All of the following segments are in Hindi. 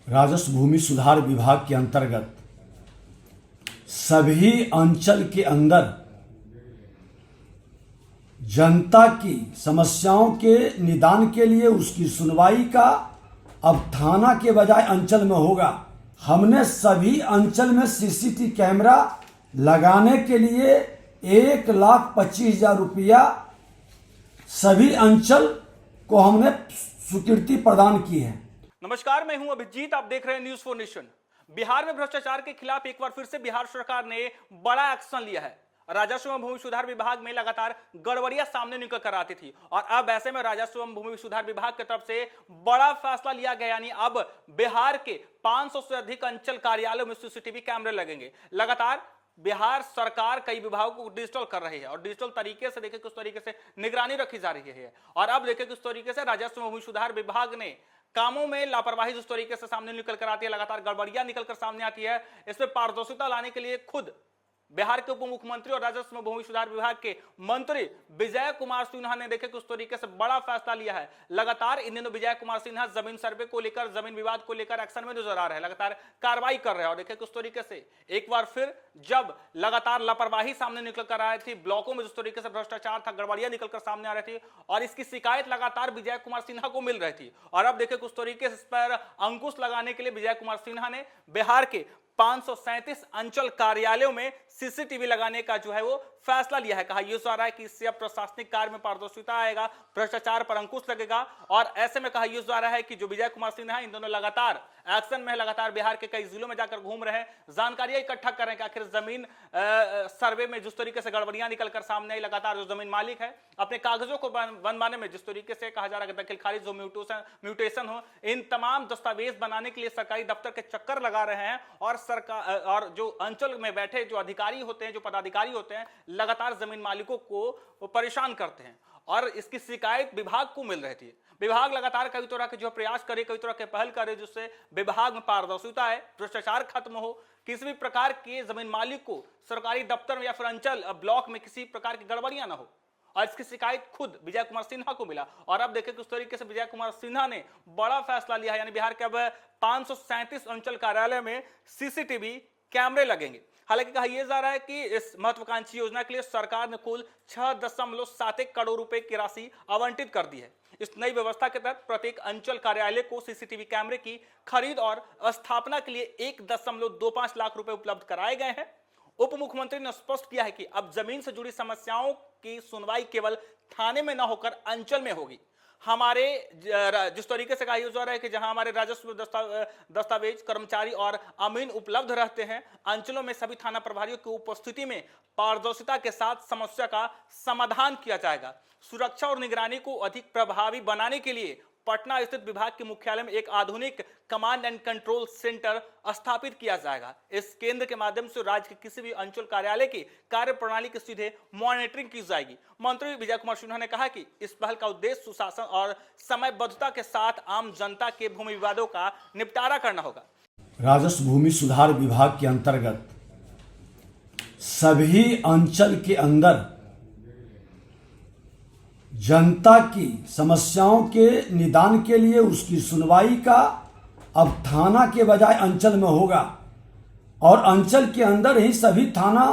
राजस्व भूमि सुधार विभाग के अंतर्गत सभी अंचल के अंदर जनता की समस्याओं के निदान के लिए उसकी सुनवाई का अब थाना के बजाय अंचल में होगा। हमने सभी अंचल में सीसीटीवी कैमरा लगाने के लिए 1,25,000 रुपया सभी अंचल को हमने स्वीकृति प्रदान की है। नमस्कार, मैं हूं अभिजीत, आप देख रहे हैं न्यूज़ 4 नेशन। बिहार में भ्रष्टाचार के खिलाफ एक बार फिर से बिहार सरकार ने बड़ा एक्शन लिया है। राजस्व एवं भूमि सुधार विभाग में लगातार गड़बड़ियां सामने निकल कर आती थी और अब ऐसे में राजस्व एवं भूमि सुधार विभाग की तरफ से बड़ा फैसला लिया गया, यानी अब बिहार के 500 से अधिक अंचल कार्यालयों में सीसीटीवी कैमरे लगेंगे। लगातार बिहार सरकार कई विभागों को डिजिटल कर रही है और डिजिटल तरीके से देखिए किस तरीके से निगरानी रखी जा रही है और अब देखिए किस तरीके से राजस्व एवं भूमि सुधार विभाग ने कामों में लापरवाही जिस तरीके से सामने निकल कर आती है, लगातार गड़बड़ियां निकल कर सामने आती है, इसमें पारदर्शिता लाने के लिए खुद बिहार के उप मुख्यमंत्री और राजस्व एवं भूमि सुधार विभाग के मंत्री विजय कुमार सिन्हा ने देखे किस तरीके से बड़ा फैसला लिया है। लगातार इन दिनों विजय कुमार सिन्हा जमीन सर्वे को लेकर, जमीन विवाद को लेकर एक्शन में नजर आ रहे हैं, लगातार कार्रवाई कर रहे हैं और देखे किस तरीके से एक बार फिर जब लगातार लापरवाही सामने निकल कर आ रही थी, ब्लॉकों में जिस तरीके से भ्रष्टाचार था, गड़बड़ियां निकल कर सामने आ रही थी और इसकी शिकायत लगातार विजय कुमार सिन्हा को मिल रही थी और अब देखे किस तरीके से इस पर अंकुश लगाने के लिए विजय कुमार सिन्हा ने बिहार के 537 अंचल कार्यालयों में सीसीटीवी लगाने का जो है वो फैसला लिया है। कहा यह जा रहा है कि इससे अब प्रशासनिक कार्य में पारदर्शिता आएगा, भ्रष्टाचार पर अंकुश लगेगा और ऐसे में कहा यह जा रहा है कि जो विजय कुमार सिन्हा इन दोनों लगातार एक्शन में है, लगातार बिहार के कई जिलों में जाकर घूम रहे हैं, जानकारियां इकट्ठा कर रहे हैं कि आखिर जमीन सर्वे में जिस तरीके से गड़बड़ियां निकलकर सामने आई, लगातार जो जमीन मालिक है अपने कागजों को बनवाने में जिस तरीके से कहा जा रहा है दखल खारिज हो, म्यूटेशन हो, इन तमाम दस्तावेज बनाने के लिए सरकारी दफ्तर के चक्कर लगा रहे हैं और सरकार और जो अंचल में बैठे जो अधिकारी होते हैं, जो पदाधिकारी होते हैं, लगातार जमीन मालिकों को परेशान करते हैं और इसकी शिकायत विभाग को मिल रही थी। विभाग लगातार कई तरह के जो प्रयास करे, कई तरह के पहल करे जिससे विभाग में पारदर्शिता है, भ्रष्टाचार खत्म हो, किसी भी प्रकार के जमीन मालिक को सरकारी दफ्तर में या फिर अंचल ब्लॉक में किसी प्रकार की गड़बड़ियां ना हो और इसकी शिकायत खुद विजय कुमार सिन्हा को मिला और अब देखें किस तरीके से विजय कुमार सिन्हा ने बड़ा फैसला लिया है, यानी बिहार के अब 537 अंचल कार्यालय में सीसीटीवी कैमरे लगेंगे। हालांकि कहा यह जा रहा है कि इस महत्वाकांक्षी योजना के लिए सरकार ने कुल 6.71 करोड़ रुपए की राशि आवंटित कर दी है। इस नई व्यवस्था के तहत प्रत्येक अंचल कार्यालय को सीसीटीवी कैमरे की खरीद और स्थापना के लिए 1.25 लाख रुपए उपलब्ध कराए गए हैं। उप मुख्यमंत्री ने स्पष्ट किया है कि अब जमीन से जुड़ी समस्याओं की सुनवाई केवल थाने में न होकर अंचल में होगी। हमारे जिस तरीके से कहा जा रहा है कि जहां हमारे राजस्व दस्तावेज, कर्मचारी और अमीन उपलब्ध रहते हैं, अंचलों में सभी थाना प्रभारियों की उपस्थिति में पारदर्शिता के साथ समस्या का समाधान किया जाएगा। सुरक्षा और निगरानी को अधिक प्रभावी बनाने के लिए पटना स्थित विभाग के मुख्यालय में एक आधुनिक कमांड एंड कंट्रोल सेंटर स्थापित किया जाएगा। इस केंद्र के माध्यम से राज्य के किसी भी अंचल कार्यालय की कार्य प्रणाली की सीधे मॉनिटरिंग की जाएगी। मंत्री विजय कुमार सिन्हा ने कहा कि इस पहल का उद्देश्य सुशासन और समयबद्धता के साथ आम जनता के भूमि विवादों का निपटारा करना होगा। राजस्व भूमि सुधार विभाग के अंतर्गत सभी अंचल के अंदर जनता की समस्याओं के निदान के लिए उसकी सुनवाई का अब थाना के बजाय अंचल में होगा और अंचल के अंदर ही सभी थाना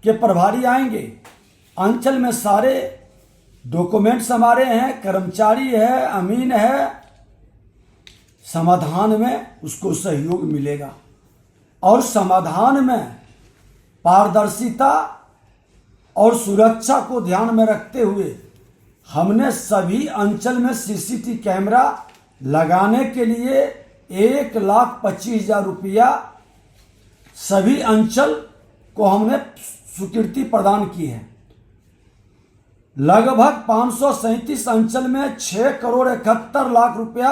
के प्रभारी आएंगे। अंचल में सारे डॉक्यूमेंट्स हमारे हैं, कर्मचारी है, अमीन है, समाधान में उसको सहयोग मिलेगा और समाधान में पारदर्शिता और सुरक्षा को ध्यान में रखते हुए हमने सभी अंचल में सीसीटीवी कैमरा लगाने के लिए 1,25,000 रुपया सभी अंचल को हमने स्वीकृति प्रदान की है। लगभग 537 अंचल में 6,71,00,000 रुपया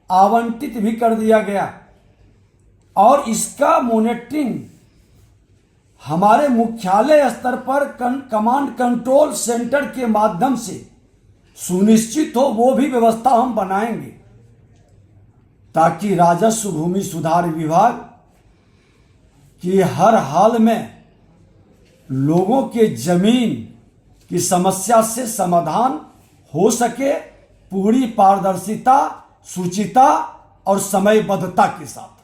आवंटित भी कर दिया गया और इसका मॉनिटरिंग हमारे मुख्यालय स्तर पर कमांड कंट्रोल सेंटर के माध्यम से सुनिश्चित हो, वो भी व्यवस्था हम बनाएंगे ताकि राजस्व भूमि सुधार विभाग की हर हाल में लोगों के जमीन की समस्या से समाधान हो सके, पूरी पारदर्शिता, शुचिता और समयबद्धता के साथ।